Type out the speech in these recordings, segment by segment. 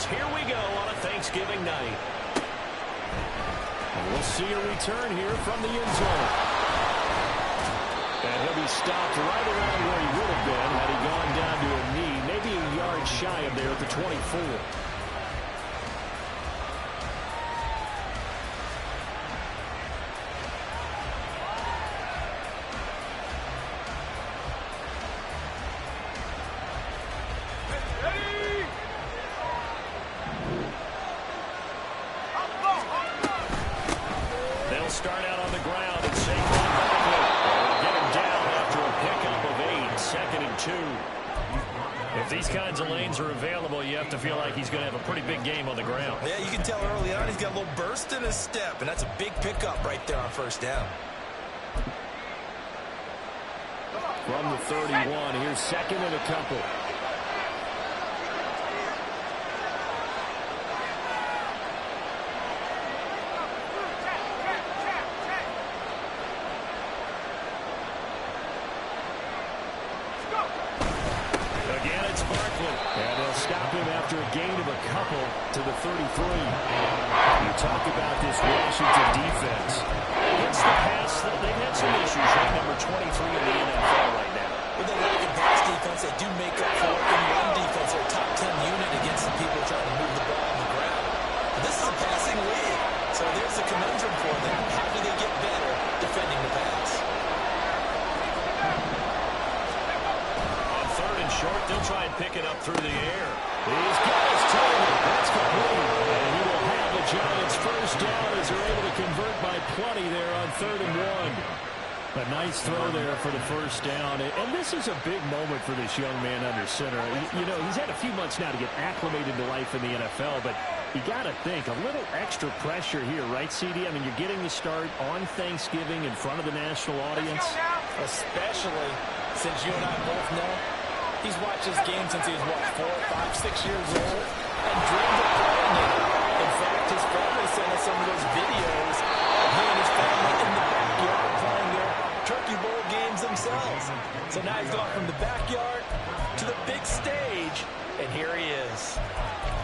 as here we go on a Thanksgiving night. And we'll see a return here from the end zone. And he'll be stopped right around where he would have been had he gone down to a knee, maybe a yard shy of there at the 24. Start out on the ground and Saquon Barkley will get him down after a pickup of 8, 2nd and 2. If these kinds of lanes are available, you have to feel like he's going to have a pretty big game on the ground. Yeah, you can tell early on he's got a little burst in his step, and that's a big pickup right there on first down. From the 31, here's 2nd and a couple. And they'll stop him after a gain of a couple to the 33. You talk about this Washington defense. Against the pass, they've had some issues. Right, number 23 in the NFL right now. With the lack of pass defense, they do make up for it in run defense. They're a top 10 unit against the people trying to move the ball on the ground. But this is a passing league, so there's a conundrum for them. How do they get better defending the pass? Short, they'll try and pick it up through the air. He's got his target. That's complete. And he will have the Giants first down as they're able to convert by plenty there on 3rd and 1. A nice throw there for the first down. And this is a big moment for this young man under center. You know, he's had a few months now to get acclimated to life in the NFL, but you got to think, a little extra pressure here, right, CD? I mean, you're getting the start on Thanksgiving in front of the national audience. Especially since you and I both know he's watched this game since he was, what, 4, 5, 6 years old and dreamed of playing it. In fact, his family sent us some of those videos of he and his family in the backyard playing their Turkey Bowl games themselves. So now he's gone from the backyard to the big stage, and here he is.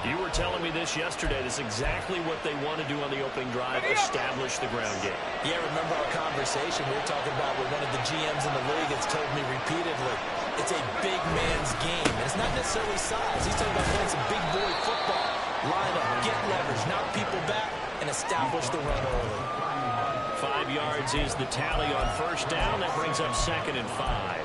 You were telling me this yesterday. This is exactly what they want to do on the opening drive, establish the ground game. Yeah, remember our conversation we were talking about with one of the GMs in the league that's told me repeatedly, it's a big man's game. And it's not necessarily size. He's talking about playing some big boy football. Line up, get leverage, knock people back, and establish the run early. 5 yards is the tally on first down. That brings up 2nd and 5.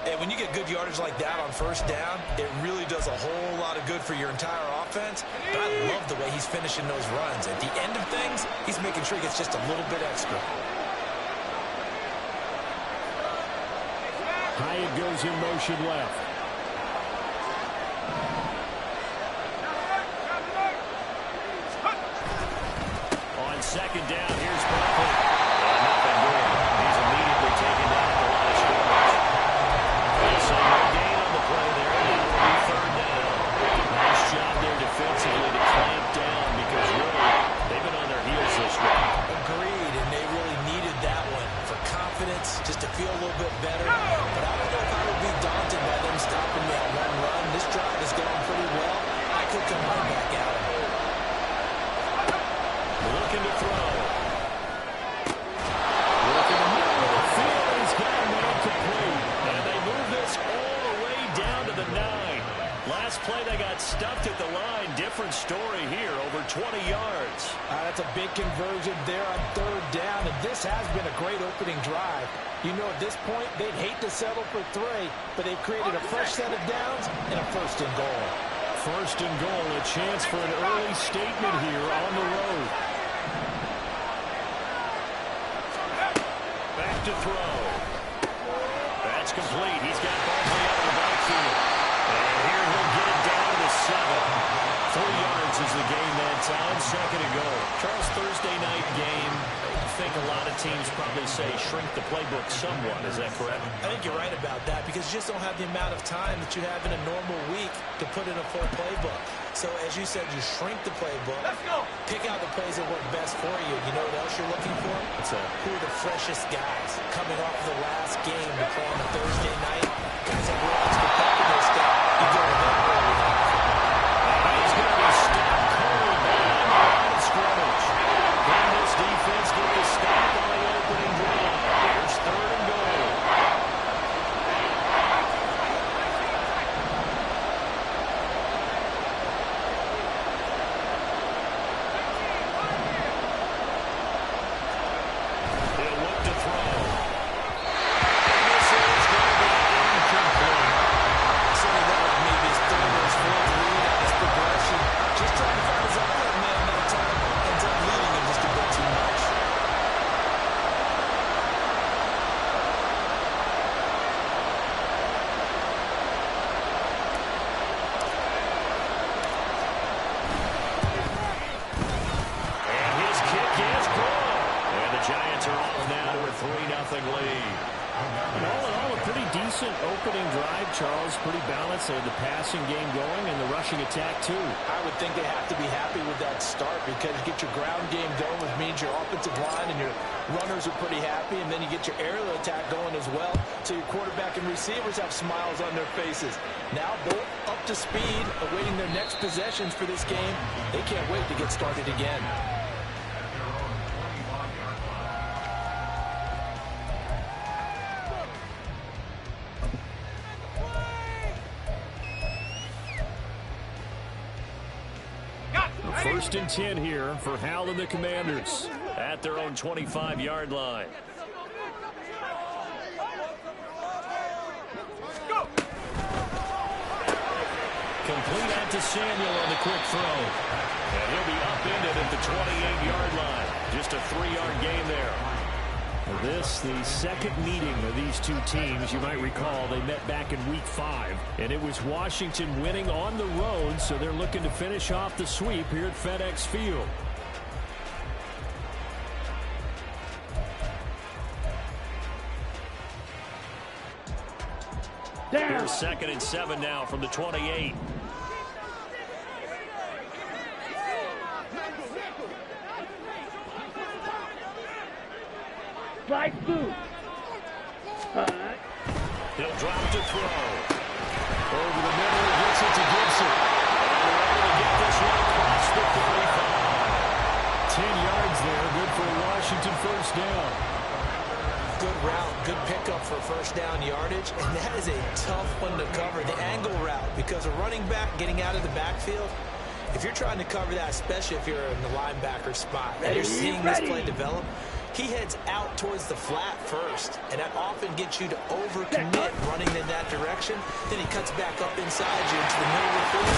And when you get good yardage like that on first down, it really does a whole lot of good for your entire offense. But I love the way he's finishing those runs. At the end of things, he's making sure he gets just a little bit extra. Hyatt goes in motion left. On 2nd down, here's Barkley. Nothing doing. He's immediately taken down at the line of scrimmage. So no gain on the play there. It will be 3rd down. Nice job there defensively to clamp down because really they've been on their heels this drive. Agreed, and they really needed that one for confidence, just to feel a little bit better. But I don't know if I would be daunted by them stopping that one run. This drive has gone pretty well. I could come right back out of it. Looking to throw. Looking to move the field. He's got a man complete. And they move this all the way down to the 9. Last play they got stuffed at the line. Different story here. Over 20 yards. That's a big conversion there on 3rd down. And this has been a great opening drive. You know, at this point, they'd hate to settle for 3, but they've created a fresh set of downs and a 1st and goal. 1st and goal, a chance for an early statement here on the road. Back to throw. That's complete. He's got Barkley out of the backfield. And here he'll get it down to 7. 3 yards is the gain that time. 2nd and goal. Charles, Thursday night game. I think a lot of teams probably say shrink the playbook somewhat. Is that correct? I think you're right about that because you just don't have the amount of time that you have in a normal week to put in a full playbook. So as you said, you shrink the playbook. Let's go. Pick out the plays that work best for you. You know what else you're looking for? Who are the freshest guys coming off the last game to play on a Thursday night? Guys that realize the pep in their step. You go with them early. He's going to be lead. And all in all, a pretty decent opening drive, Charles. Pretty balanced. They had the passing game going and the rushing attack, too. I would think they have to be happy with that start because you get your ground game going, which means your offensive line and your runners are pretty happy, and then you get your aerial attack going as well, so your quarterback and receivers have smiles on their faces. Now both up to speed, awaiting their next possessions for this game. They can't wait to get started again. First and 10 here for Hal and the Commanders at their own 25-yard line. Complete out to Samuel on the quick throw. And he'll be upended at the 28-yard line. Just a 3-yard gain there. This, the second meeting of these two teams. You might recall they met back in Week 5, and it was Washington winning on the road, so they're looking to finish off the sweep here at FedEx Field. Here's 2nd and 7 now from the 28. Slide through. He'll drop to throw. Over the middle, he gets it to Gibson. And they're able to get this one across the 35. 10 yards there, good for a Washington first down. Good route, good pickup for first down yardage, and that is a tough one to cover, the angle route, because a running back getting out of the backfield, if you're trying to cover that, especially if you're in the linebacker spot, and you're seeing this play develop, he heads out towards the flat first, and that often gets you to overcommit running in that direction. Then he cuts back up inside you into the middle of the field.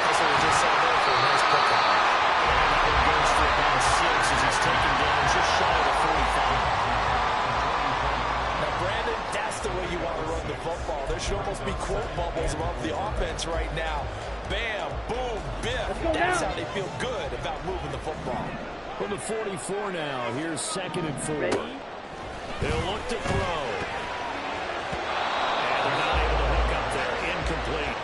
That's what we just saw there for a nice pickup. That one goes for about a 6 as he's taken down just shy of the 45. Now, Brandon, that's the way you want to run the football. There should almost be quote bubbles above the offense right now. Bam, boom, biff. That's how they feel good about moving the football. From the 44 now, here's 2nd and 4. They'll look to throw. And they're not able to hook up there. Incomplete.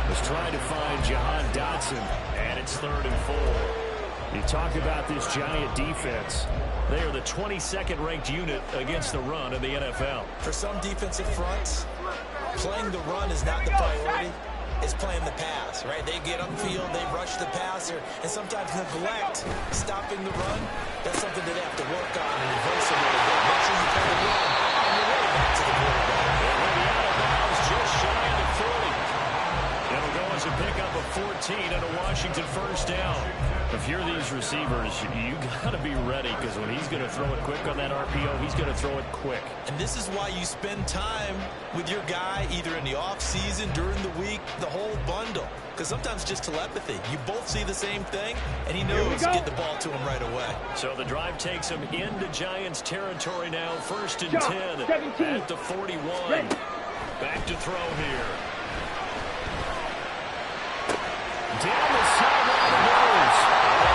Was trying to find Jahan Dotson, and it's 3rd and 4. You talk about this Giant defense. They are the 22nd ranked unit against the run in the NFL. For some defensive fronts, playing the run is not the priority. It's playing the pass, right? They get upfield, they rush the passer, and sometimes neglect stopping the run. That's something that they have to work on and reverse a little bit. Make sure you play the run on your way back to the quarterback. They'll be out of bounds just shy of the 40. It'll go as a pickup of 14 and a Washington first down. If you're these receivers, you got to be ready, because when he's going to throw it quick on that RPO, he's going to throw it quick. And this is why you spend time with your guy either in the offseason, during the week, the whole bundle. Because sometimes just telepathy. You both see the same thing, and he knows to get the ball to him right away. So the drive takes him into Giants territory now. 1st and 10 at the 41. Back to throw here. Down the sideline it goes.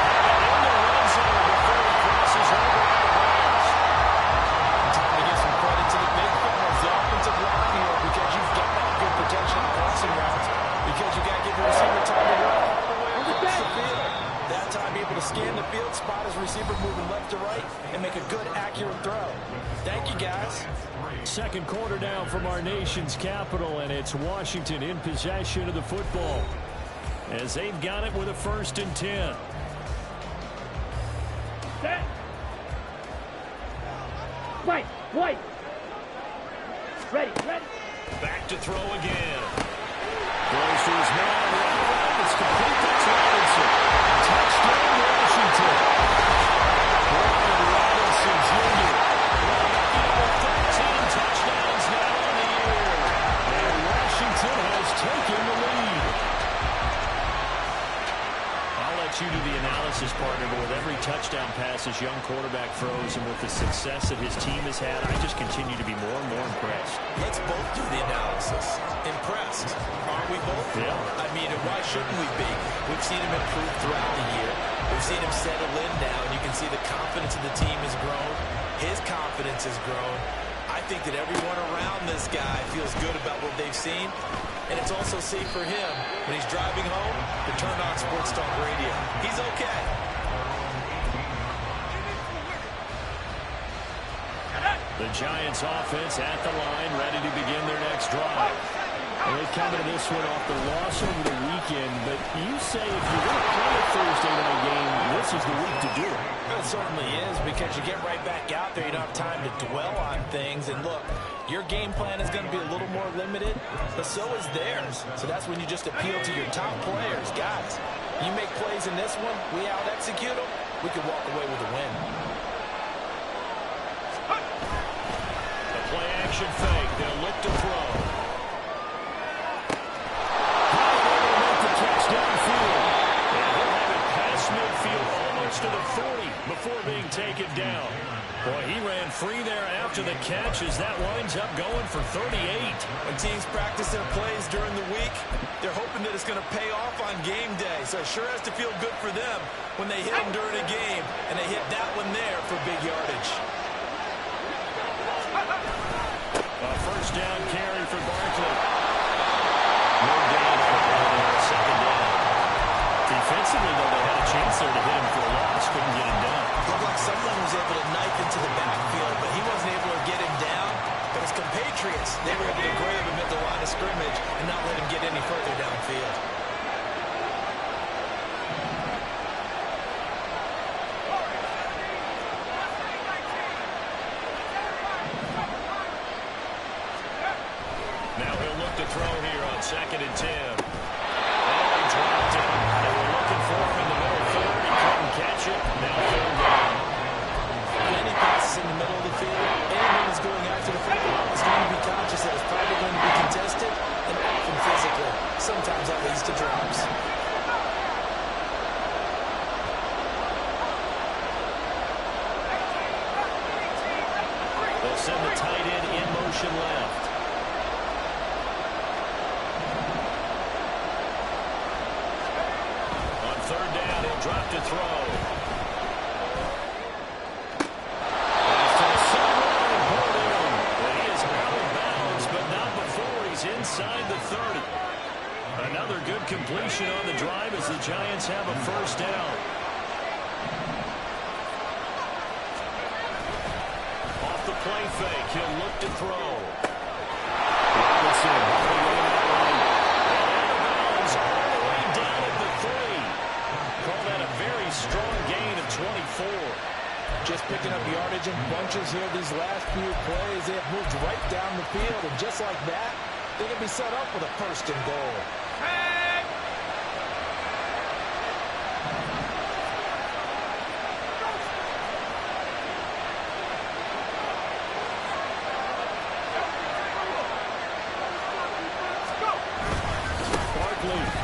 And in the red zone before it crosses over out of bounds. Time to give some credit to the big fellas, the offensive line here, because you've got that good protection on crossing routes, because you got to give the receiver time to run all the way across the field. That time, be able to scan the field, spot his receiver moving left to right, and make a good, accurate throw. Thank you, guys. Second quarter now from our nation's capital, and it's Washington in possession of the football, as they've got it with a 1st and 10. Set. Right. Ready. Back to throw again. Goes to his man. It's complete. That's Robinson. Touchdown, Washington. Brian Robinson, Jr. 13 touchdowns now on the year. And Washington has taken the lead. I'll let you do the analysis, partner, but with every touchdown pass his young quarterback throws and with the success that his team has had, I just continue to be more and more impressed. Let's both do the analysis. Impressed. Aren't we both? Yeah. I mean, and why shouldn't we be? We've seen him improve throughout the year. We've seen him settle in now, and you can see the confidence of the team has grown. His confidence has grown. think that everyone around this guy feels good about what they've seen. And it's also safe for him when he's driving home to turn on Sports Talk Radio. He's okay. The Giants offense at the line, ready to begin their next drive. And they come into this one off the loss over the weekend, but you say if you're going to play a Thursday night game, this is the week to do it. It certainly is, because you get right back out there. You don't have time to dwell on things. And look, your game plan is going to be a little more limited, but so is theirs. So that's when you just appeal to your top players. Guys, you make plays in this one, we out-execute them, we can walk away with a win. The play-action fake. They'll look to throw. Midfield almost to the 40 before being taken down. Boy, he ran free there after the catch as that winds up going for 38. When teams practice their plays during the week, they're hoping that it's going to pay off on game day. So it sure has to feel good for them when they hit them during a game, and they hit that one there for big yardage. A first down carry for Barkley. No gain on the second down. Defensively, though, they had a chance there to hit him for a loss. Couldn't get him down. Looked like someone was able to knife into the backfield, but he wasn't able to get him down. But his compatriots, they were able to grab him at the line of scrimmage and not let him get any further downfield. Now he'll look to throw here on 2nd and 10. He dropped it. They were looking for him in the middle third. He couldn't catch it. Now third down. Any passes in the middle of the field, anyone that's going after the football is going to be conscious that it's probably going to be contested and often physical. Sometimes that leads to drops. They'll send the tight end in motion left. Third down, he'll drop to throw. He's to the sideline, pulled in. But he is out of bounds, but not before he's inside the 30. Another good completion on the drive as the Giants have a first down. Off the play fake, he'll look to throw. Robinson, strong gain of 24. Just picking up yardage in bunches here these last few plays. They have moved right down the field, and just like that, they're going to be set up with a first and goal. Barkley.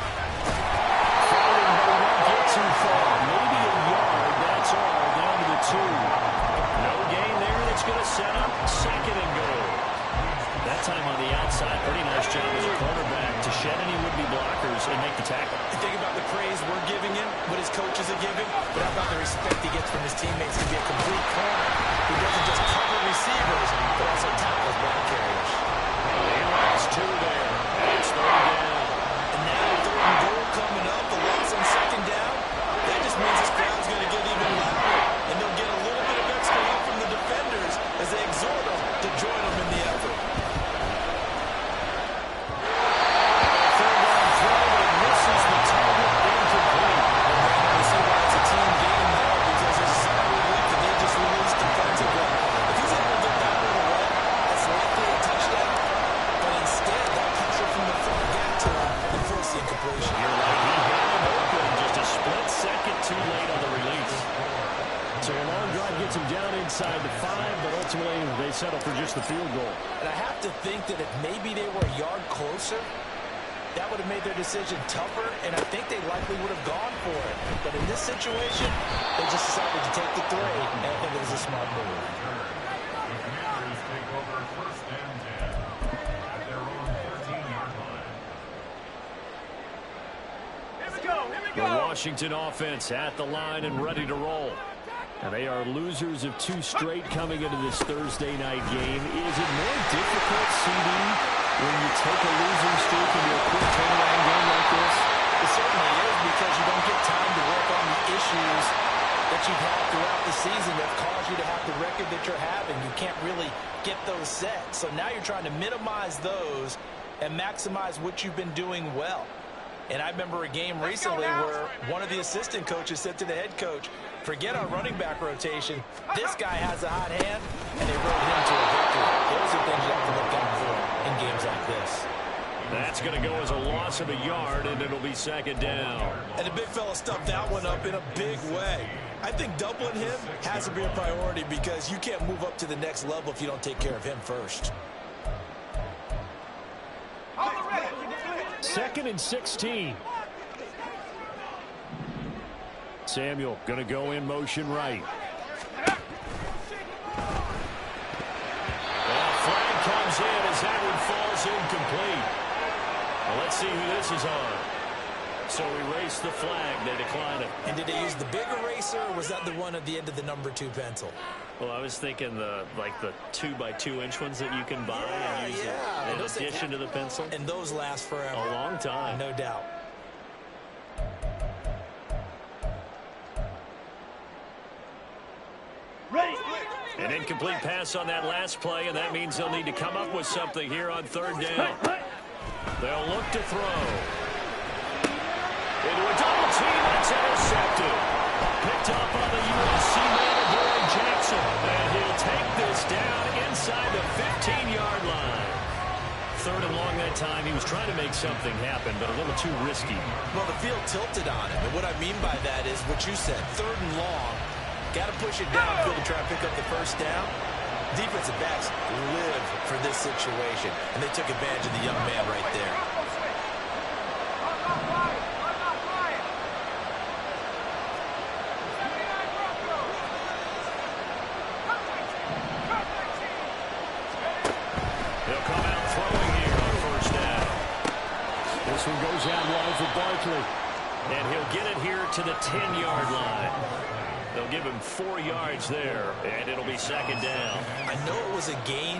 Too far, maybe a yard, that's all, down to the 2. No gain there, that's going to set up 2nd and goal. That time on the outside, pretty nice job as a cornerback to shed any would-be blockers and make the tackle. Think about the praise we're giving him, what his coaches are giving, but how about the respect he gets from his teammates to be a complete corner who doesn't just cover receivers, but also tackles ball carriers. He runs 2 there. It's 3rd down. And now 3rd and goal coming up, the loss on 2nd down. That just means this crowd's going to get even louder, and they'll get a little bit of extra help from the defenders as they exhort them to join them in the effort. Third down throw, but it misses the target, incomplete. And you see why it's a team game there, because there's a solid relief that they just released defensively. If he's able to get that one away, that's likely a touchdown. But instead, that pressure from the front got to him and forced the incompletion. You're right, he had him open, just a split second too late on the release. So a long drive gets him down inside the 5, but ultimately they settle for just the field goal. And I have to think that if maybe they were a yard closer, that would have made their decision tougher, and I think they likely would have gone for it. But in this situation, they just decided to take the 3, and I think it was a smart move. The Washington offense at the line and ready to roll. And they are losers of 2 straight coming into this Thursday night game. Is it more difficult, CD, when you take a losing streak into a quick turnaround game like this? It certainly is, because you don't get time to work on the issues that you've had throughout the season that caused you to have the record that you're having. You can't really get those set. So now you're trying to minimize those and maximize what you've been doing well. And I remember a game recently where one of the assistant coaches said to the head coach, forget our running back rotation. This guy has a hot hand, and they rode him to a victory. Those are things you have to look out for in games like this. That's going to go as a loss of a yard, and it'll be second down. And the big fella stuffed that one up in a big way. I think doubling him has to be a priority, because you can't move up to the next level if you don't take care of him first. Second and 16. Samuel going to go in motion right. Flag comes in as that one falls incomplete. Well, let's see who this is on. So erase the flag. They decline it. And did they use the big eraser, or was that the one at the end of the number 2 pencil? Well, I was thinking the 2x2-inch ones that you can buy and use in addition to the pencil. And those last forever. A long time. No doubt. An incomplete pass on that last play, and that means they'll need to come up with something here on third down. They'll look to throw. Into a double team, that's intercepted. Picked up on the USC man, Adoree Jackson. And he'll take this down inside the 15-yard line. Third and long that time. He was trying to make something happen, but a little too risky. Well, the field tilted on him. And what I mean by that is what you said. Third and long. Got to push it downfield to try to pick up the first down. Defensive backs live for this situation, and they took advantage of the young man right there. He'll come out throwing here on first down. This one goes out wide for Barkley. And he'll get it here to the 10-yard line. They'll give him 4 yards there, and it'll be second down. I know it was a gain,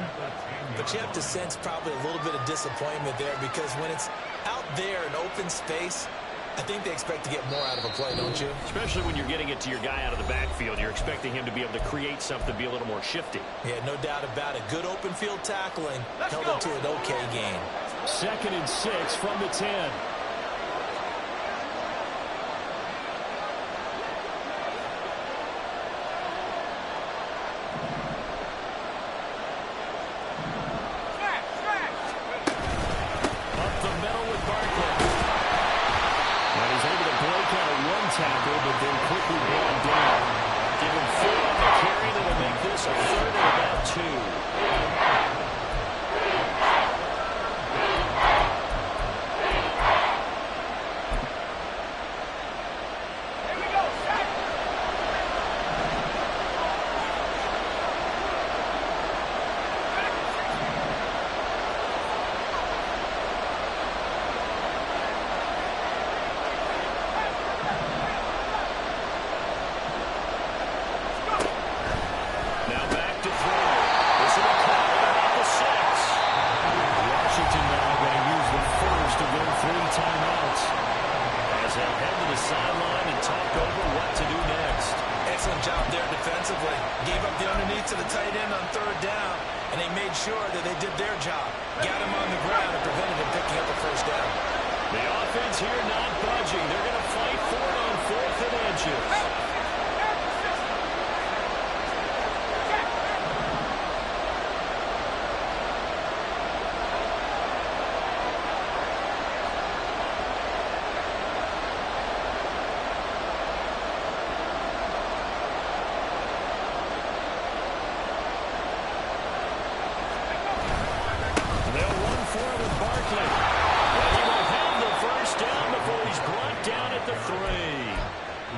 but you have to sense probably a little bit of disappointment there, because when it's out there in open space, I think they expect to get more out of a play, don't you? Especially when you're getting it to your guy out of the backfield. You're expecting him to be able to create something, be a little more shifty. Yeah, no doubt about it. Good open field tackling held him to an okay gain. Second and 6 from the 10. Tackle, but then quickly brought down. Give him 4 on the carry. That'll make this a third and about 2.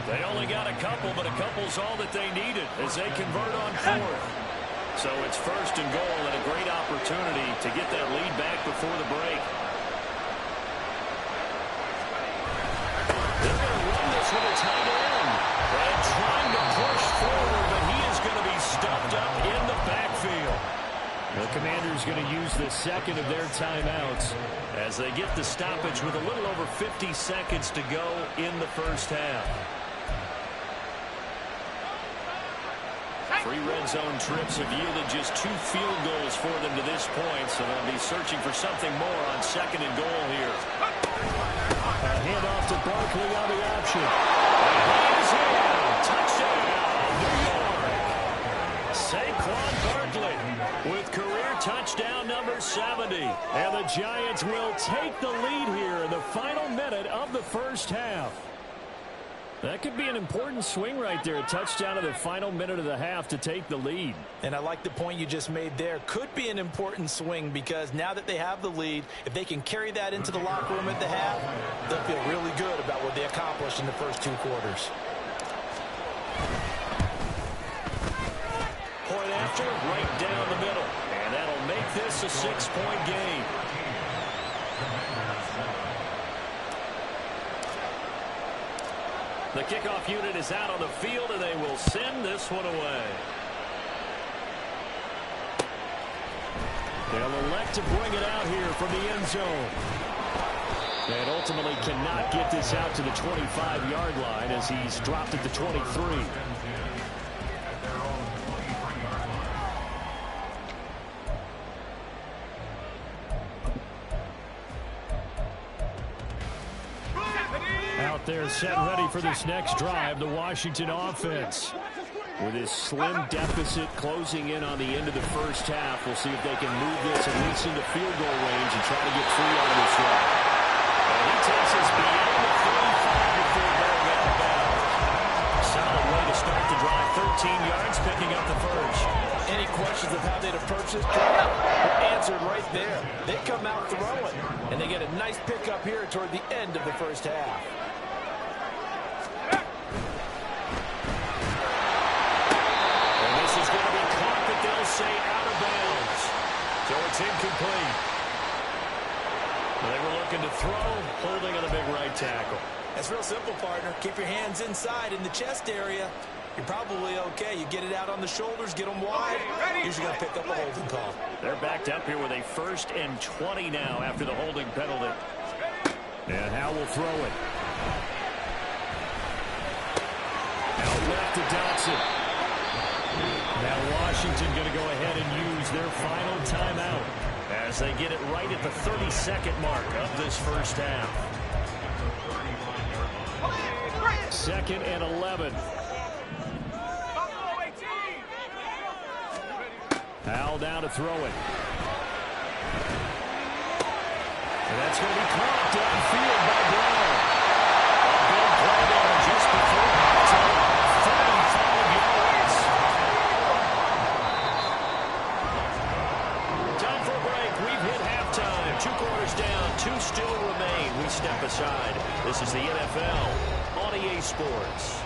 They only got a couple, but a couple's all that they needed as they convert on 4th. So it's first and goal, and a great opportunity to get that lead back before the break. They're going to run this with a tight end. And trying to push forward going to use the second of their timeouts as they get the stoppage with a little over 50 seconds to go in the first half. 3 red zone trips have yielded just 2 field goals for them to this point, so they'll be searching for something more on second and goal here. A handoff to Barkley on the option. And he is in. Touchdown, New York. Saquon Barkley with career touchdown number 70. And the Giants will take the lead here in the final minute of the first half. That could be an important swing right there. A touchdown in the final minute of the half to take the lead. And I like the point you just made there. Could be an important swing because now that they have the lead, if they can carry that into the locker room at the half, they'll feel really good about what they accomplished in the first 2 quarters. Point after, right down the middle. And that'll make this a 6-point game. The kickoff unit is out on the field, and they will send this one away. They'll elect to bring it out here from the end zone. And ultimately cannot get this out to the 25-yard line as he's dropped at the 23. Out there set ready for this next drive, the Washington offense. With his slim deficit closing in on the end of the first half, we'll see if they can move this at least into field goal range and try to get free out of this drive. And he takes us beyond the 35 before going out of bounds. Solid way to start the drive, 13 yards, picking up the first. Any questions of how they'd approach this drive were answered right there. They come out throwing, and they get a nice pickup here toward the end of the first half. Say out of bounds. So it's incomplete. They were looking to throw, holding on a big right tackle. That's real simple, partner. Keep your hands inside in the chest area. You're probably okay. You get it out on the shoulders, get them wide. Usually going to pick up a holding call. They're backed up here with a 1st and 20 now after the holding penalty. And Howe will throw it. Out left to Dotson. Now Washington going to go ahead and use their final timeout as they get it right at the 32nd mark of this first half. 2nd and 11. Howell down to throw it. And that's going to be caught downfield by Brown. A big play there just before halftime. 35 yards. Time for a break. We've hit halftime. 2 quarters down. 2 still remain. We step aside. This is the NFL on EA Sports.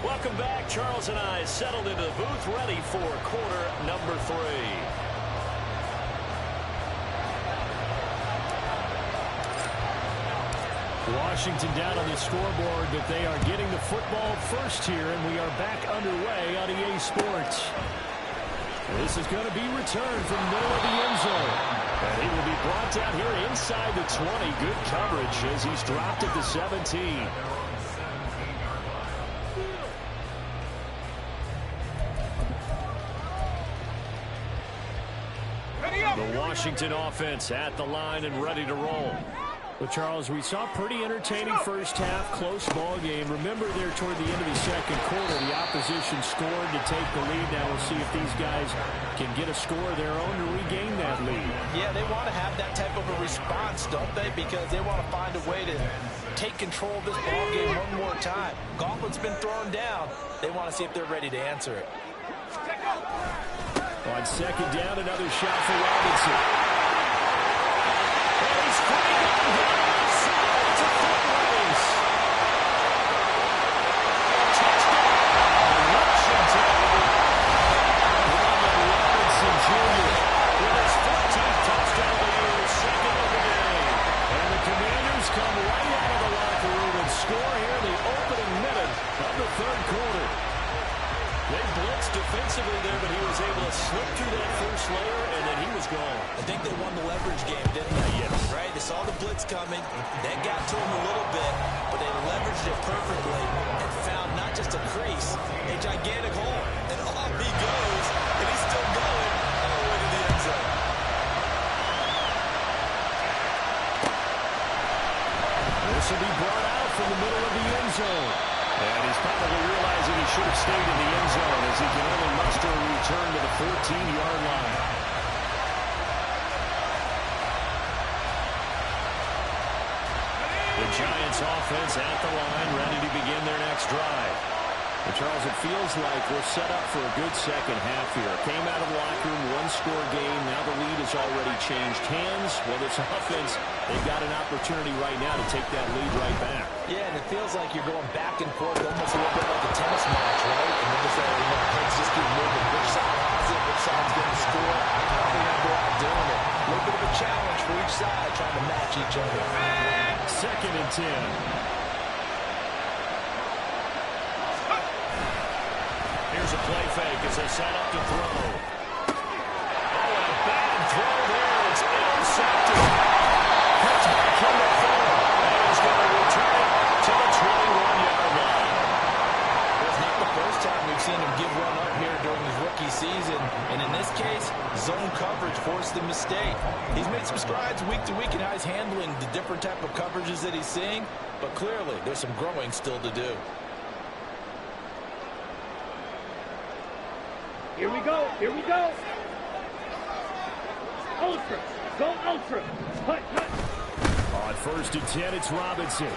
Welcome back. Charles and I settled into the booth, ready for quarter number 3. Washington down on the scoreboard, but they are getting the football first here, and we are back underway on EA Sports. This is going to be returned from the middle of the end zone. And he will be brought down here inside the 20. Good coverage as he's dropped at the 17. The Washington offense at the line and ready to roll. Well, Charles, we saw a pretty entertaining first half, close ball game. Remember there toward the end of the second quarter, the opposition scored to take the lead. Now we'll see if these guys can get a score of their own to regain that lead. Yeah, they want to have that type of a response, don't they? Because they want to find a way to take control of this ball game one more time. Gauntlet's been thrown down. They want to see if they're ready to answer it. On second down, another shot for Robinson. And he's free down here. It's a foot race. Touchdown, Washington. score here in the opening minute of the third quarter. They blitzed defensively there, but he was able to slip through that first layer, and then he was gone. I think they won the leverage game, didn't they? Yes. Right? They saw the blitz coming. That got to them a little bit, but they leveraged it perfectly and found not just a crease, a gigantic hole. And off he goes, and he's still going all the way to the end zone. This will be brought out from the middle of the end zone. And he's probably realizing he should have stayed in the end zone as he can only muster a return to the 14-yard line. The Giants offense at the line, ready to begin their next drive. And Charles, it feels like we're set up for a good second half here. Came out of the locker room, one-score game. Now the lead has already changed hands. Well, this offense, they've got an opportunity right now to take that lead right back. Yeah, and it feels like you're going back and forth, almost a little bit like a tennis match, right? And then just heads just keep moving. Which side has it? Which side's going to score? How are they going to go out doing it? A little bit of a challenge for each side, trying to match each other. 2nd and 10. Here's a play fake as they set up to throw. Oh, and a bad throw there. It's intercepted. Cuts back into 4. And he's going to return it to the 21-yard line. Well, it's not the first time we've seen him give one up here during his rookie season. And in this case, zone coverage forced the mistake. He's made some strides week to week in how he's handling the different type of coverages that he's seeing. But clearly, there's some growing still to do. Here we go. Here we go. Ultra. Go ultra. Cut, cut. On 1st and 10, it's Robinson. 98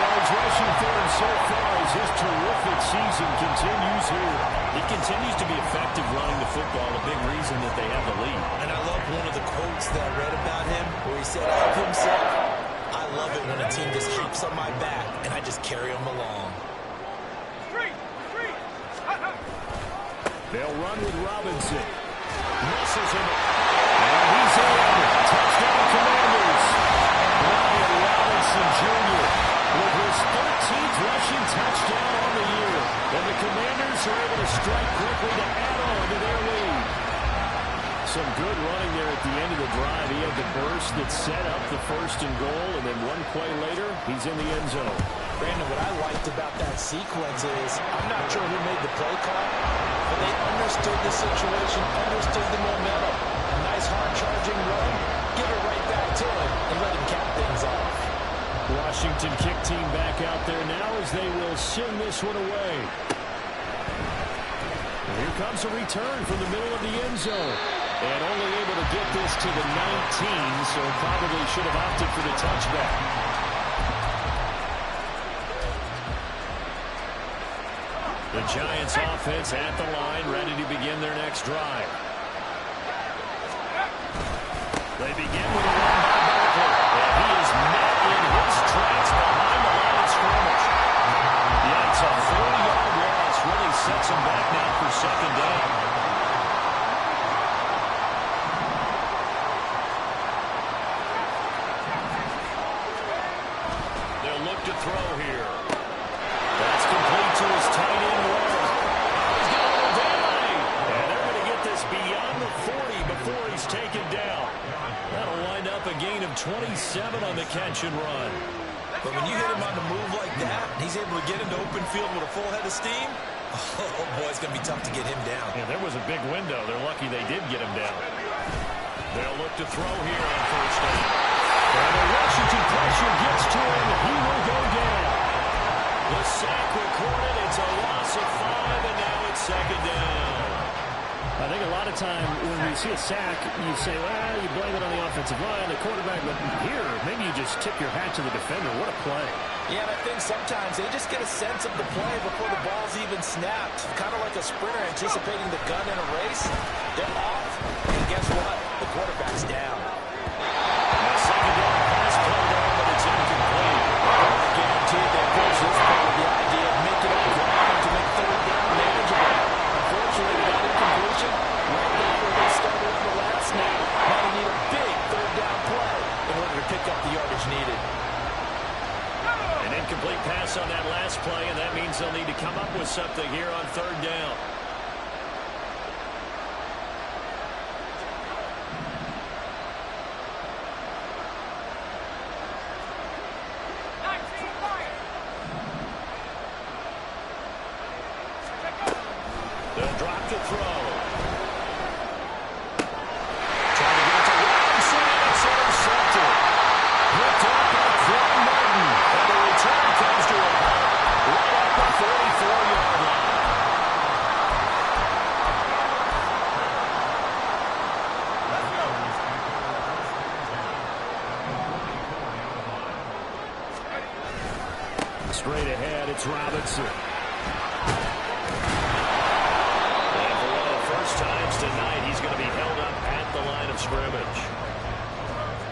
yards rushing for him so far as his terrific season continues here. He continues to be effective running the football, a big reason that they have the lead. And I love one of the quotes that I read about him where he said of himself, I love it when a team just hops on my back and I just carry them along. They'll run with Robinson. Misses him. And he's in. Touchdown Commanders. Brian Robinson Jr. with his 13th rushing touchdown on the year. And the Commanders are able to strike quickly to add on to their lead. Some good running there at the end of the drive. He had the burst that set up the 1st and goal, and then one play later, he's in the end zone. Brandon, what I liked about that sequence is, I'm not sure who made the play call, but they understood the situation, understood the momentum. A nice hard-charging run, give it right back to him, and let him cap things off. Washington kick team back out there now as they will send this one away. And here comes a return from the middle of the end zone. And only able to get this to the 19, so probably should have opted for the touchback. The Giants offense at the line, ready to begin their next drive. They begin with a run by Barkley, and he is met in his tracks behind the line of scrimmage. Yeah, it's a 40-yard loss. Really sets him back now for 2nd down. They'll look to throw here. That's complete to his tight end, Ward. He's got a little delay. And they're going to get this beyond the 40 before he's taken down. That'll wind up a gain of 27 on the catch and run. But when you hit him on the move like that, he's able to get into open field with a full head of steam. Oh, boy, it's going to be tough to get him down. Yeah, there was a big window. They're lucky they did get him down. They'll look to throw here on 1st down. And the Washington pressure gets to him. He will go down. The sack recorded. It's a loss of 5, and now it's 2nd down. I think a lot of time when you see a sack, you say, well, you blame it on the offensive line, the quarterback, but here, maybe you just tip your hat to the defender. What a play. Yeah, and I think sometimes they just get a sense of the play before the ball's even snapped. Kind of like a sprinter anticipating the gun in a race. They're off, and guess what? The quarterback's down. Now 2nd down pass play down, but it's incomplete. Guaranteed they approach this part of the idea of making up ground to make 3rd down manageable. Unfortunately, that incompletion, right there where they started on the last snap, now they need a big 3rd down play in order to pick up the pass on that last play, and that means they'll need to come up with something here on third down. They'll drop the throw. Trying to get it to Robinson, and it's intercepted. Picked up by Quan Martin. And the return comes to a halt right at the 44-yard line. Straight ahead, it's Robinson. Times tonight, he's going to be held up at the line of scrimmage.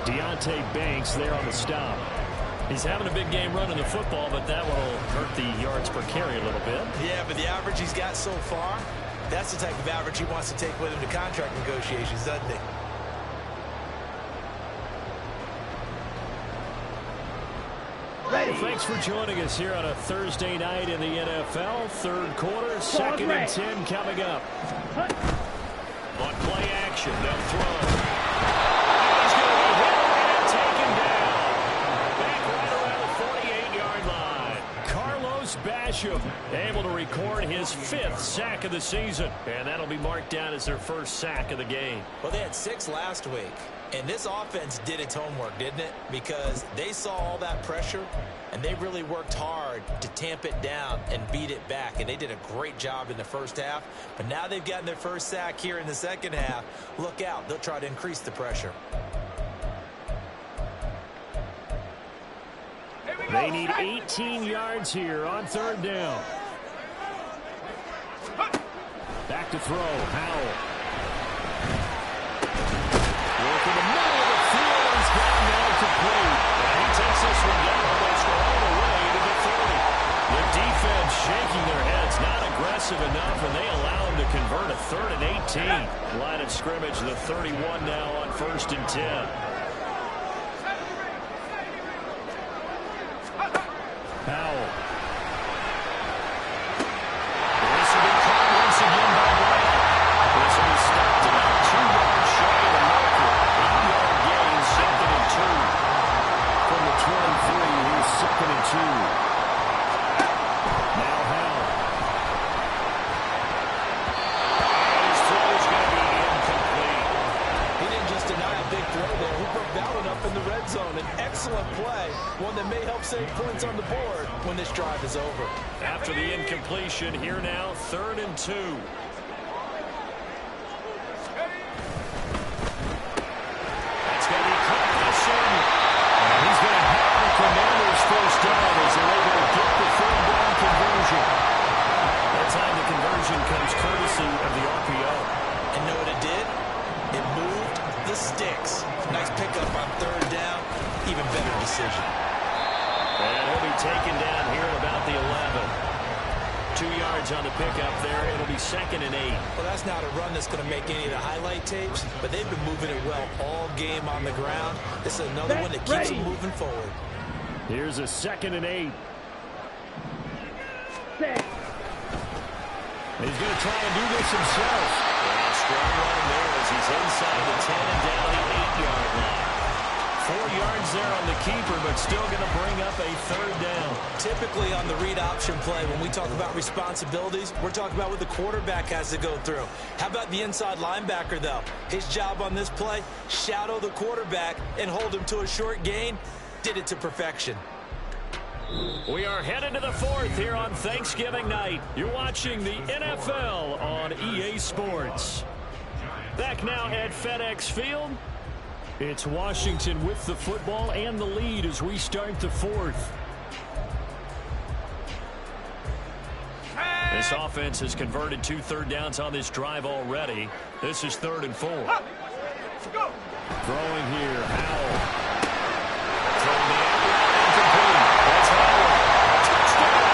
Deonte Banks there on the stop. He's having a big game running the football, but that will hurt the yards per carry a little bit. Yeah, but the average he's got so far, that's the type of average he wants to take with him to contract negotiations, doesn't he? Well, thanks for joining us here on a Thursday night in the NFL. Third quarter, 2nd and 10 coming up. On play action, they'll throw. He's going to be hit and taken down. Back right around the 48-yard line. Carlos Basham able to record his 5th sack of the season. And that'll be marked down as their first sack of the game. Well, they had 6 last week. And this offense did its homework, didn't it? Because they saw all that pressure, and they really worked hard to tamp it down and beat it back. And they did a great job in the first half. But now they've gotten their first sack here in the second half. Look out. They'll try to increase the pressure. They need 18 yards here on third down. Back to throw. Howell. In the middle of the field, he's got now complete. And he takes this one down almost all the way to the 30. The defense shaking their heads, not aggressive enough, and they allow him to convert a 3rd and 18. Line of scrimmage, the 31 now on 1st and 10. Powell. This will be caught once again by Brown. This will be stopped about 2 yards shy of the marker. 8-yard gain, 2nd and 2. From the 23, here's 2nd and 2. Now Howell. His throw is going to be incomplete. He didn't just deny a big throw there. He broke that one up in the red zone. An excellent play, one that may help save points on the board when this drive is over. After the incompletion, here now, 3rd and 2. That's going to be caught by Samuel. And he's going to have the Commanders' first down as they're able to get the 3rd down conversion. That time the conversion comes courtesy of the RPO. And know what it did? It moved the sticks. Nice pickup on 3rd down. Even better decision. And he'll be taken down here at about the 11. 2 yards on the pickup there. It'll be 2nd and 8. Well, that's not a run that's going to make any of the highlight tapes, but they've been moving it well all game on the ground. This is another one that keeps them moving forward. Here's a 2nd and 8. He's going to try and do this himself. And strong run there as he's inside the 10 and down the 8-yard line. 4 yards there on the keeper, but still going to bring up a 3rd down. Typically on the read option play, when we talk about responsibilities, we're talking about what the quarterback has to go through. How about the inside linebacker, though? His job on this play, shadow the quarterback and hold him to a short gain. Did it to perfection. We are headed to the 4th here on Thanksgiving night. You're watching the NFL on EA Sports. Back now at FedEx Field. It's Washington with the football and the lead as we start the 4th. This offense has converted 2 third downs on this drive already. This is 3rd and 4. Throwing here, Howell. Throwing the incomplete. That's Howell. Touchdown.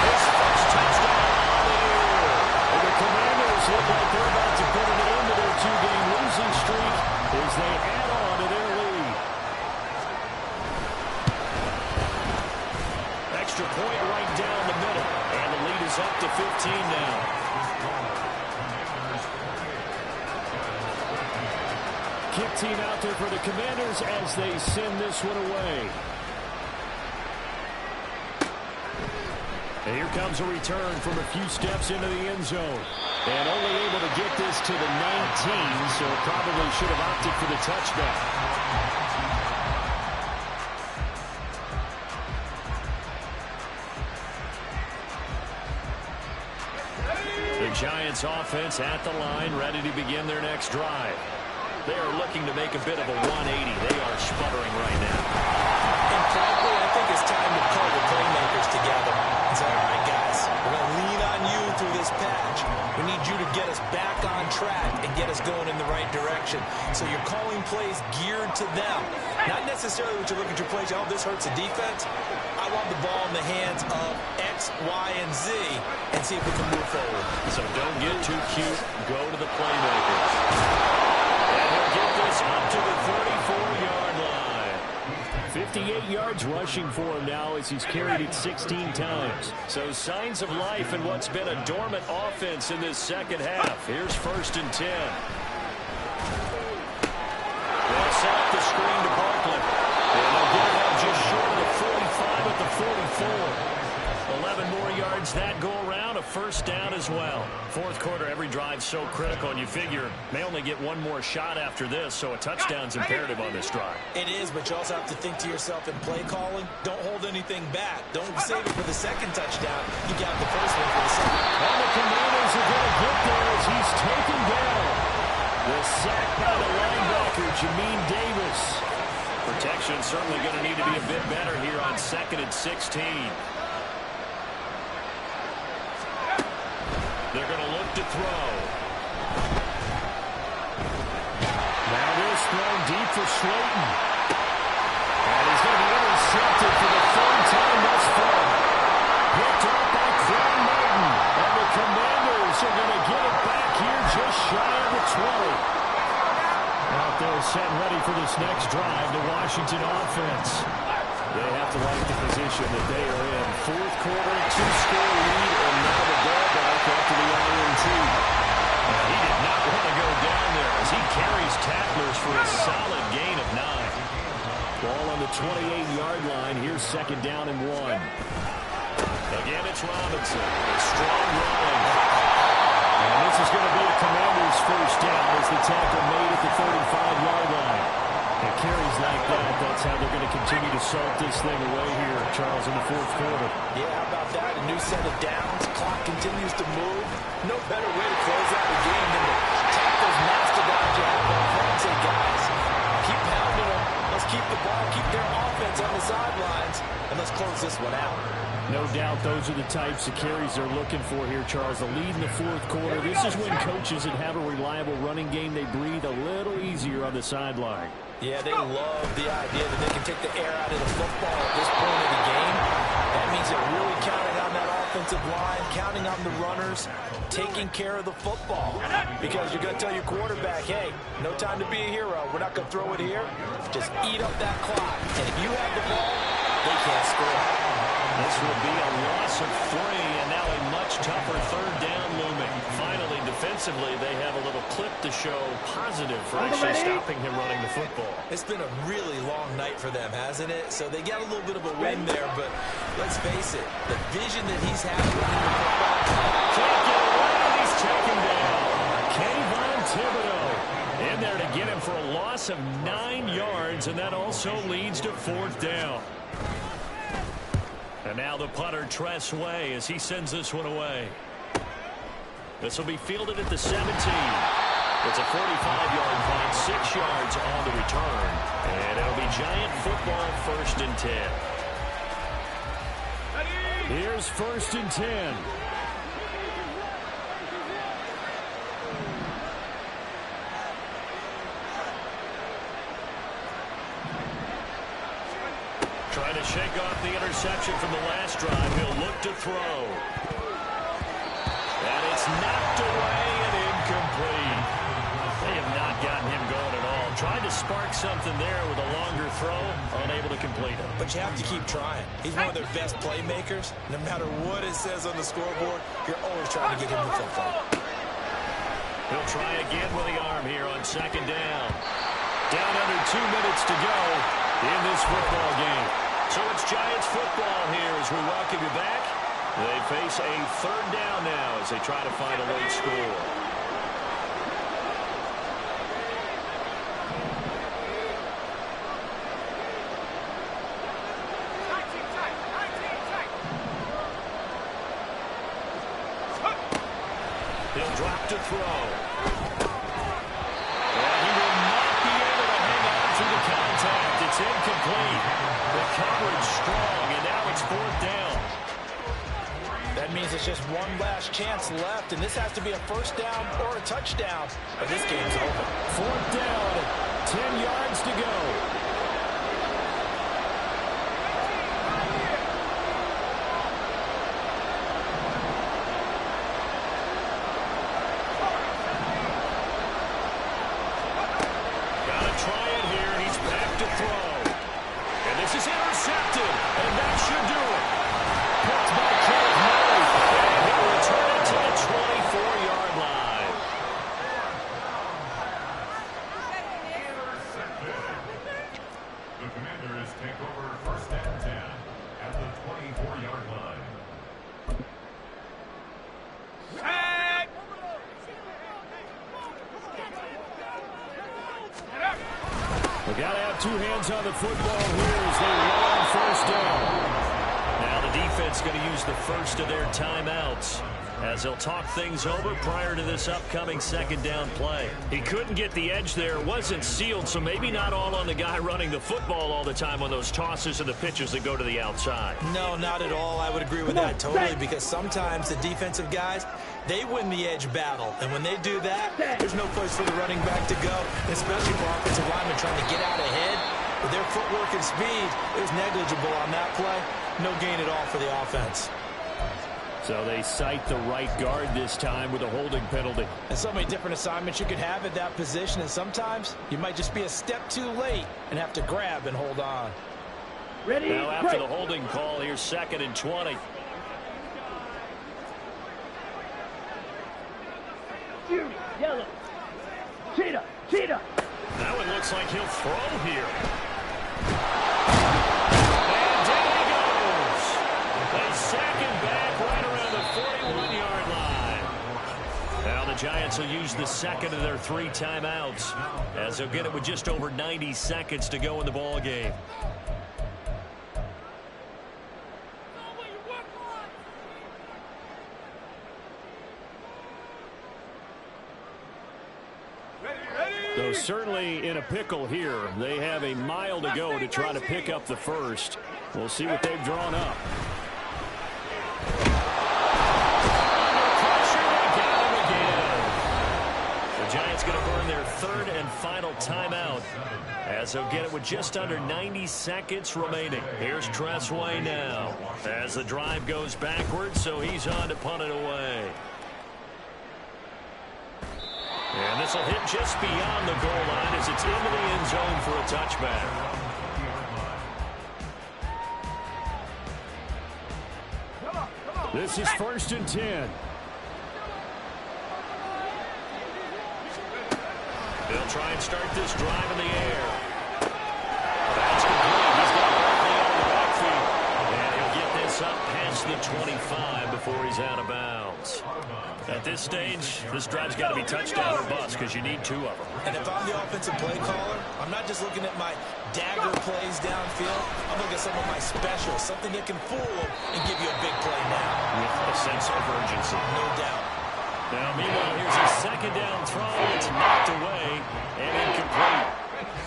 His first touchdown on the year. And the Commanders look like they're about to put an end to their 2-game losing streak as they add on to their lead. kick team out there for the Commanders as they send this one away. And here comes a return from a few steps into the end zone. And only able to get this to the 19, so probably should have opted for the touchback. The Giants offense at the line, ready to begin their next drive. They are looking to make a bit of a 180. They are sputtering right now. And frankly, I think it's time to call the playmakers together and say, all right, guys, we're going to lean on you through this patch. We need you to get us back on track and get us going in the right direction. So you're calling plays geared to them. Not necessarily what you look at your plays, oh, this hurts the defense. I want the ball in the hands of X, Y, and Z and see if we can move forward. So don't get too cute. Go to the playmakers. And he'll get this up to the 34-yard line. 58 yards rushing for him now as he's carried it 16 times. So signs of life in what's been a dormant offense in this second half. Here's 1st and 10. They'll set up the screen to Barkley. And they'll get it up just short of the 45 at the 44. 11 more yards that go around, a 1st down as well. 4th quarter, every drive so critical, and you figure may only get one more shot after this, so a touchdown's imperative on this drive. It is, but you also have to think to yourself in play calling, don't hold anything back. Don't save it for the second touchdown. You got the first one for the second. And the Commanders are going to get there as he's taken down. The sack by the linebacker, Jamin Davis. Protection certainly going to need to be a bit better here on 2nd and 16. They're going to look to throw. Now this thrown deep for Slayton. And he's going to be intercepted for the 3rd time thus far. Picked up by Quan Martin. And the Commanders are going to get it back here just shy of the 20. Out there set ready for this next drive, the Washington offense. They have to like the position that they are in. 4th quarter, 2-score lead, and now the ball back after the INT. He did not want to go down there as he carries tacklers for a solid gain of 9. Ball on the 28-yard line. Here's 2nd down and 1. Again, it's Robinson. Strong running. And this is going to be a Commanders 1st down as the tackle made at the 35-yard line. And carries like that, that's how they're going to continue to salt this thing away here, Charles, in the 4th quarter. Yeah, how about that? A new set of downs. Clock continues to move. No better way to close out the game than to take those mastodons you have on front and say, guys, keep pounding them. Let's keep the ball, keep their offense on the sidelines, and let's close this one out. No doubt those are the types of carries they're looking for here, Charles. The lead in the 4th quarter. This is when coaches that have a reliable running game, they breathe a little easier on the sideline. Yeah, they love the idea that they can take the air out of the football at this point of the game. That means they're really counting on that offensive line, counting on the runners, taking care of the football. Because you're going to tell your quarterback, hey, no time to be a hero. We're not going to throw it here. Just eat up that clock. And if you have the ball, they can't score. This will be a loss of 3, and now a much tougher 3rd down looming. Finally, defensively, they have a little clip to show positive for actually stopping him running the football. It's been a really long night for them, hasn't it? So they got a little bit of a win there, but let's face it, the vision that he's had running the football. Can't get away, he's taken down. Kayvon Thibodeau in there to get him for a loss of 9 yards, and that also leads to 4th down. And now the punter, Tress Way, as he sends this one away. This will be fielded at the 17. It's a 45-yard punt, 6 yards on the return. And it'll be Giant football, 1st and 10. Here's 1st and 10. Trying to shake off the interception from the last drive. He'll look to throw. And it's knocked away and incomplete. They have not gotten him going at all. Tried to spark something there with a longer throw. Unable to complete it. But you have to keep trying. He's one of their best playmakers. No matter what it says on the scoreboard, you're always trying to get him the football. He'll try again with the arm here on 2nd down. Down under 2 minutes to go in this football game. So it's Giants football here as we welcome you back. They face a third down now as they try to find a late score. He'll drop to throw. And he will not be able to hang on through the contact. It's incomplete. The coverage strong, and now it's fourth down. That means it's just one last chance left, and this has to be a first down or a touchdown, or this game's over. Fourth down, 10 yards to go. Gotta try it here, and he's back to throw. And this is intercepted, and that should do it. Picked by Kenneth Murray, and he'll return it to the 24-yard line. The Commanders take over first and 10 at the 24-yard line. We got to have two hands on the football here as they run on first down. Now the defense going to use the first of their timeouts as they'll talk things over prior to this upcoming second down play. He couldn't get the edge there, wasn't sealed, so maybe not all on the guy running the football all the time on those tosses and the pitches that go to the outside. No, not at all. I would agree with that totally, because sometimes the defensive guys, they win the edge battle. And when they do that, there's no place for the running back to go, especially for offensive linemen trying to get out ahead. With their footwork and speed, it was negligible on that play. No gain at all for the offense. So they cite the right guard this time with a holding penalty. And so many different assignments you could have at that position, and sometimes you might just be a step too late and have to grab and hold on. Ready? Now after the holding call, here's 2nd and 20. Fury, yellow. Cheetah, cheetah. That one looks like he'll throw here. And down he goes. They sack him back right around the 41-yard line. Now the Giants will use the second of their 3 timeouts as they'll get it with just over 90 seconds to go in the ball game. So certainly in a pickle here. They have a mile to go to try to pick up the first. We'll see what they've drawn up. Under pressure, they got him again. The Giants going to burn their 3rd and final timeout as they'll get it with just under 90 seconds remaining. Here's Tressway now as the drive goes backwards, so he's on to punt it away. And this will hit just beyond the goal line as it's into the end zone for a touchback. This is 1st and 10. They'll try and start this drive in the air. That's complete. He's got Barkley out of the backfield. And he'll get this up past the 25 before he's out of bounds. At this stage, this drive's got to be touchdown or bust because you need 2 of them. And if I'm the offensive play caller, I'm not just looking at my dagger plays downfield. I'm looking at some of my specials, something that can fool them and give you a big play now. With a sense of urgency. No doubt. Now, meanwhile, here's a second down throw. It's knocked away and incomplete.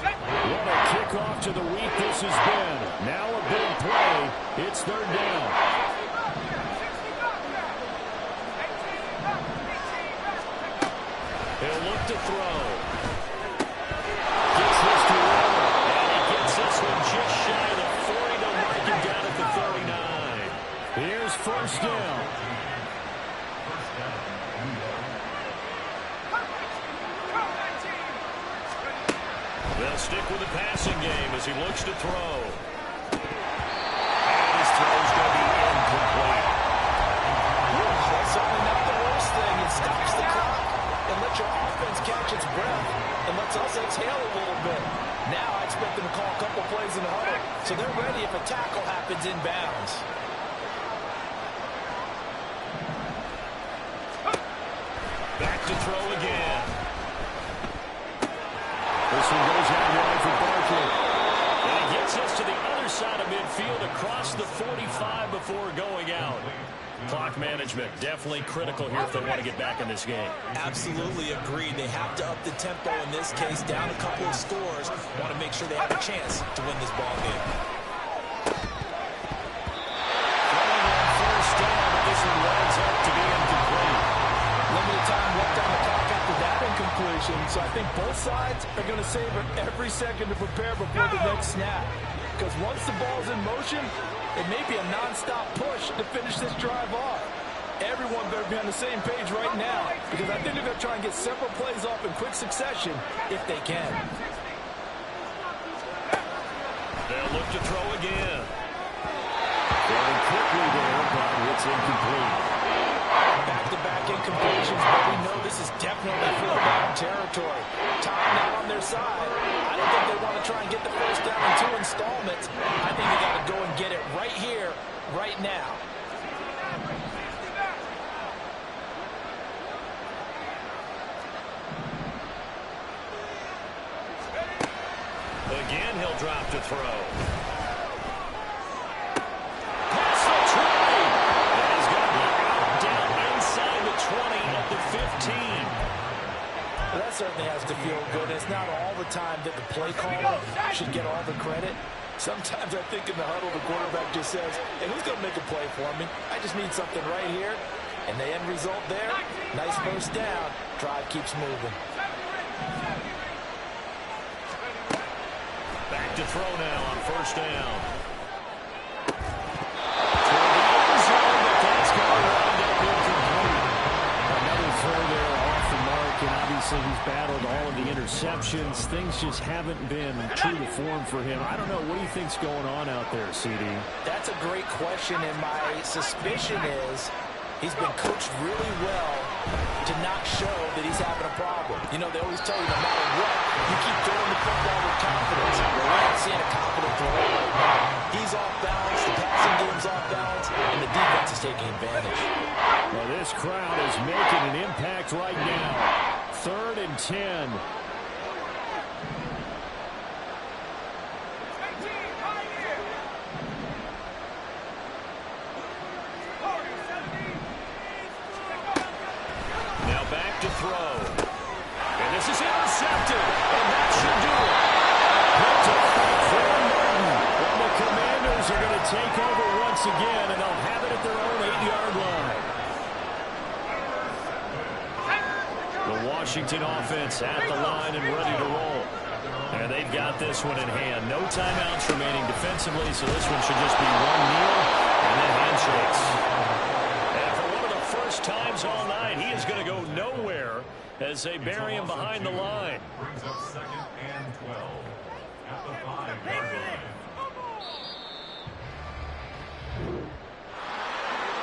What a kickoff to the week this has been. Now a big play. It's 3rd down. He'll look to throw. Gets this to Warner. And he gets this one just shy of the 40. They'll mark him down at the 39. Here's 1st down. They'll stick with the passing game as he looks to throw. And his throw's going to be incomplete. That's certainly not the worst thing. It stops the clock and lets your offense catch its breath. And and let's us exhale a little bit. Now I expect them to call a couple plays in the huddle, so they're ready if a tackle happens inbounds. Back to throw again. This one goes out wide for Barkley. And he gets us to the other side of midfield across the 45 before going out. Clock management definitely critical here if they want to get back in this game. Absolutely agreed. They have to up the tempo in this case, down a couple of scores. Want to make sure they have a chance to win this ball game. Throwing on first down, but this one winds up to be incomplete. Limited time left on the clock after that incompletion, so I think both sides are going to savor every second to prepare before the next snap. Because once the ball's in motion, it may be a non-stop push to finish this drive off. Everyone better be on the same page right now, because I think they're going to try and get several plays off in quick succession if they can. They'll look to throw again. Throwing quickly there, but it's incomplete. Back-to-back incompletions, but we know this is definitely fourth down territory. Time not on their side. I don't think they want to try and get the first down in 2 installments. I think they got to go and get it right here, right now. Again, he'll drop to throw. Pass the 20. And he's going to be out down inside the 20 at the 15. Well, that certainly has to feel good. It's not all the time that the play caller should get all the credit. Sometimes I think in the huddle, the quarterback just says, hey, who's going to make a play for me? I just need something right here. And the end result there, nice first down. Drive keeps moving. Back to throw now on first down. Toward the end zone, but that's going to wind up incomplete. Another throw there off the mark, and obviously he's battled all of the interceptions. Things just haven't been true to form for him. I don't know. What do you think's going on out there, CD? That's a great question, and my suspicion is he's been coached really well to not show that he's having a problem. You know, they always tell you no matter what, you keep throwing the football with confidence. Well, we're not seeing a confident throw right now. He's off balance, the passing game's off balance, and the defense is taking advantage. Well, this crowd is making an impact right now. 3rd and 10. Now back to throw. And this is intercepted. And that should do it. Picked up by Cam Martin. And the Commanders are going to take over once again, and they'll have it at their own 8-yard line. The Washington offense at the line and ready to roll. And they've got this one in hand. No timeouts remaining defensively, so this one should just be one kneel and then handshakes. And for one of the first times all night, he is going to go nowhere as they bury him behind the line. Brings up 2nd and 12 at the 5-yard line.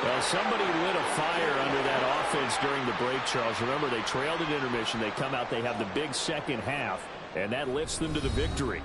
Well, somebody lit a fire under that offense during the break, Charles. Remember, they trailed at intermission. They come out, they have the big second half, and that lifts them to the victory.